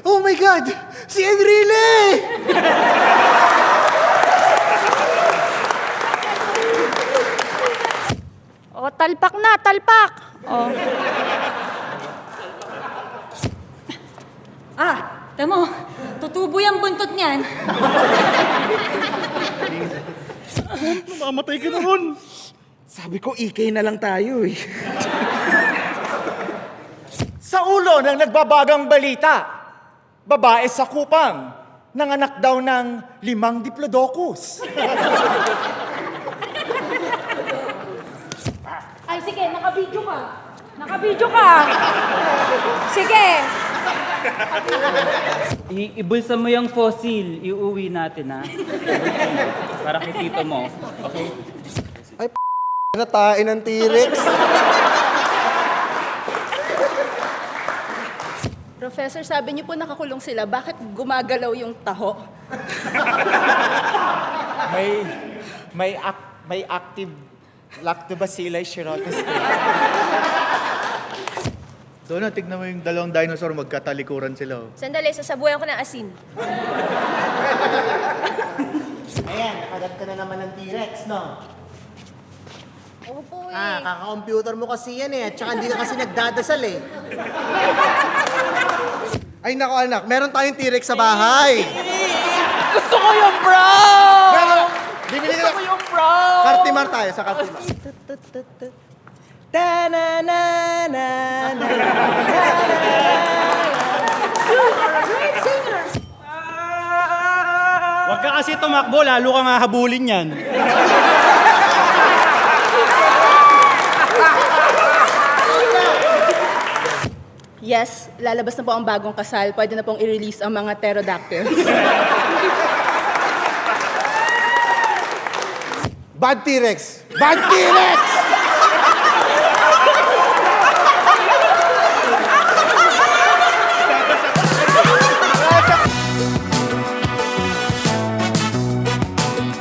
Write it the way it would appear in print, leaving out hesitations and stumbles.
Oh my God! Si Enrile! O, talpak na, talpak. O. Tamo, tutubo yung buntot niyan. Mamatay ka naman! Sabi ko, ikay na lang tayo eh. Sa ulo ng nagbabagang balita, babae sa kupang, nanganak daw ng 5 diplodocus. Ay, sige, nakabidyo ka. Nakabidyo ka. Sige. Ibulsa mo yung fossil, iuwi natin ha. Para kay tito mo. Okay? Natain ng T-Rex. Professor, sabi niyo po nakakulong sila. Bakit gumagalaw yung taho? May active Lactobacillus shirotis. Doon, tignan mo yung dalawang dinosaur, magkatalikuran sila. Oh. Sandali, sasabuyan ko ng asin. Ayan, nakagat ka na naman ng T-Rex, no? Opo Kaka-computer mo kasi yan eh. At saka hindi ka kasi nagdadasal eh. Ay nako anak, meron tayong T-Rex sa bahay. Gusto ko yung brown! Bibili Gusto ko yung brown! Kartimar tayo sa Kartimar. Huwag ka kasi tumakbo, lalo ka nga habulin yan. Yes, lalabas na po ang bagong kasal. Pwede na pong i-release ang mga pterodactyls. Bad T-Rex! Bad T-Rex!